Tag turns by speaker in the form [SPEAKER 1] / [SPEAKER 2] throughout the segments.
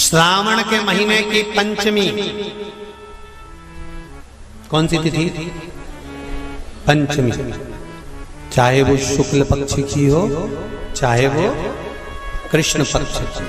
[SPEAKER 1] श्रावण के महीने की पंचमी कौन सी तिथि? पंचमी। चाहे वो शुक्ल पक्ष की हो चाहे वो कृष्ण पक्ष की।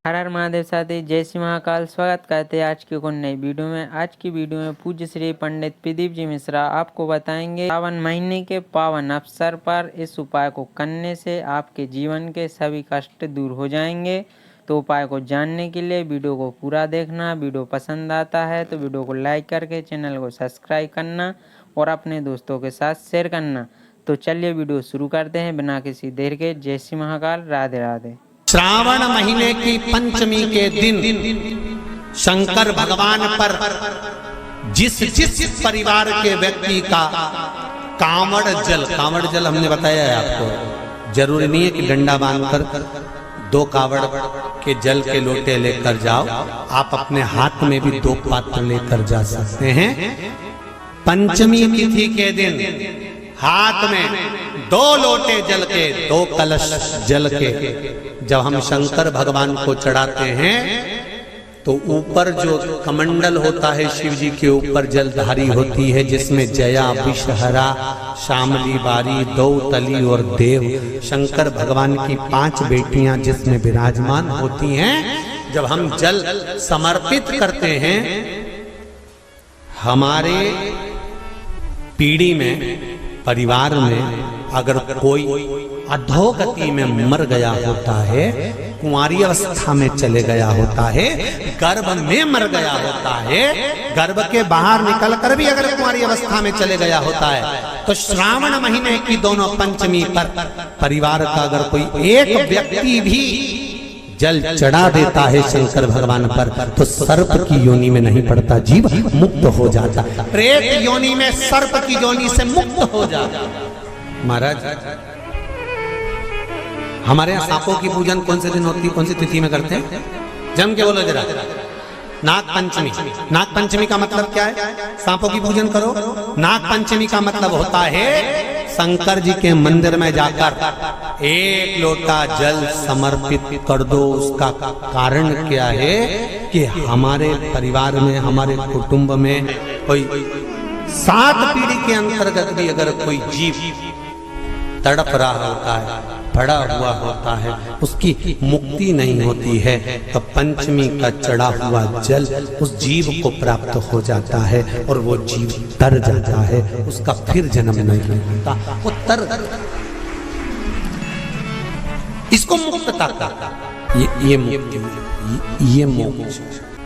[SPEAKER 2] हर हर महादेव साथी, जय श्री महाकाल। स्वागत करते हैं आज की एक नई वीडियो में। आज की वीडियो में पूज्य श्री पंडित प्रदीप जी मिश्रा आपको बताएंगे सावन महीने के पावन अवसर पर इस उपाय को करने से आपके जीवन के सभी कष्ट दूर हो जाएंगे। तो उपाय को जानने के लिए वीडियो को पूरा देखना। वीडियो पसंद आता है तो वीडियो को लाइक करके चैनल को सब्सक्राइब करना और अपने दोस्तों के साथ शेयर करना। तो चलिए वीडियो शुरू करते हैं बिना किसी देर के। जय श्री महाकाल, राधे राधे।
[SPEAKER 1] श्रावण महीने की पंचमी के दिन शंकर भगवान पर जिस परिवार के व्यक्ति का कांवड़ जल हमने बताया है आपको, जरूरी नहीं है कि डंडा बांधकर 2 कावड़ के जल के लोटे लेकर जाओ, आप अपने हाथ में भी 2 पात्र लेकर जा सकते हैं। पंचमी तिथि के दिन हाथ में 2 लोटे जल के 2 कलश जल के जब हम शंकर भगवान को चढ़ाते हैं तो ऊपर जो कमंडल होता है शिव जी के ऊपर जलधारी होती है, जिसमें जया, विषहरा, शामली बारी, दौतली और देव शंकर भगवान की 5 बेटियां जिसमें विराजमान होती हैं। जब हम जल समर्पित करते हैं, हमारे पीढ़ी में परिवार में अगर कोई अधोगति में मर गया होता है, कुंवारी अवस्था में चले गया होता है, गर्भ में मर गया होता है, गर्भ के बाहर निकल कर भी अगर कुंवारी अवस्था में चले गया होता है, तो श्रावण महीने की दोनों पंचमी पर परिवार का अगर कोई एक व्यक्ति भी जल चढ़ा देता है शंकर भगवान पर, तो सर्प की योनि में नहीं पड़ता, जीव मुक्त हो जाता, प्रेत योनि में सर्प की योनि से मुक्त हो जाता। महाराज, हमारे यहाँ सांपों की पूजन कौन से दिन होती है, कौन सी तिथि में करते हैं? जम के बोलो जरा। नाग पंचमी। नाग पंचमी का मतलब क्या है? सांपों की पूजन करो। नाग पंचमी का मतलब होता है शंकर जी के मंदिर में जाकर 1 लोटा जल समर्पित कर दो। उसका कारण क्या है कि हमारे परिवार में, हमारे कुटुंब में कोई 7 पीढ़ी के अंतर्गत भी अगर कोई जीव तड़प रहा होता है, पड़ा हुआ होता है, उसकी मुक्ति नहीं होती है, तो पंचमी का चढ़ा हुआ जल उस जीव को प्राप्त हो जाता है और वो जीव तर जाता है, उसका फिर जन्म नहीं होता, वो तर। इसको मुक्तता का ये मोक्ष।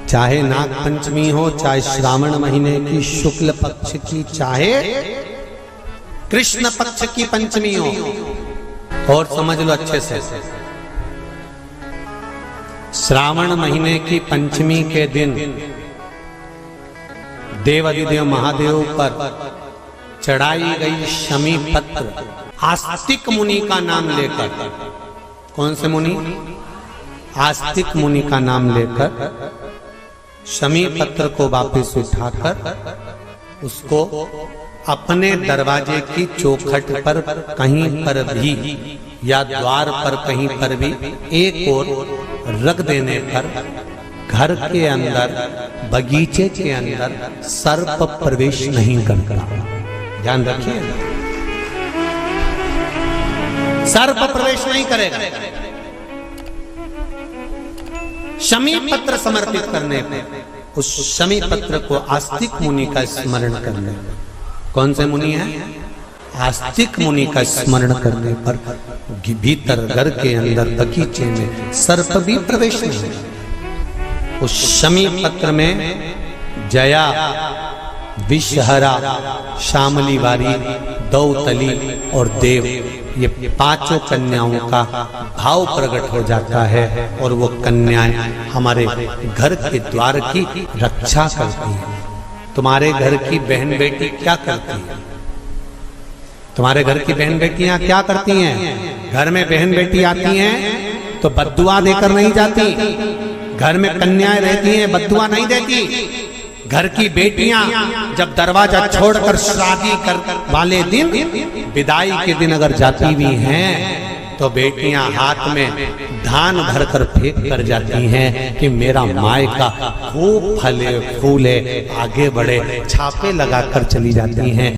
[SPEAKER 1] चाहे नाग पंचमी हो, चाहे श्रावण महीने की शुक्ल पक्ष की, चाहे कृष्ण पक्ष की पंचमी हो, और समझ लो अच्छे से, श्रावण महीने की पंचमी के दिन देवाधिदेव महादेव पर चढ़ाई गई शमी पत्र आस्तिक मुनि का नाम लेकर, कौन से मुनि? आस्तिक मुनि का नाम लेकर शमी पत्र को वापस उठाकर उसको अपने दरवाजे की चौखट पर कहीं पर भी या द्वार पर कहीं पर भी एक ओर रख देने पर घर के अंदर, बगीचे के अंदर सर्प प्रवेश नहीं करता। ध्यान रखिए, सर्प प्रवेश नहीं करेगा। शमी पत्र समर्पित करने पर, उस शमी पत्र को आस्तिक मुनि का स्मरण करने, कौन से मुनि है? आस्तिक मुनि का स्मरण करने पर भीतर घर के अंदर बगीचे में सर्प भी प्रवेश नहीं। उस शमी पत्र में जया, विषहरा, शामली वारी, दौतली और देव, ये 5 कन्याओं का भाव प्रकट हो जाता है और वो कन्याएं हमारे घर के द्वार की रक्षा करती हैं। तुम्हारे घर की बहन बेटी क्या करती है? तुम्हारे घर की बहन बेटियां क्या करती हैं? घर में बहन बेटी आती हैं तो बद्दुआ देकर नहीं जाती। घर में कन्याएं रहती हैं, बद्दुआ नहीं देती। घर की बेटियां जब दरवाजा छोड़कर शादी कर वाले दिन, विदाई के दिन अगर जाती भी हैं तो बेटियां हाथ में धान भरकर फेंक कर जाती हैं कि मेरा मायका खूब फले फूले आगे बढ़े, छापे लगाकर चली जाती हैं।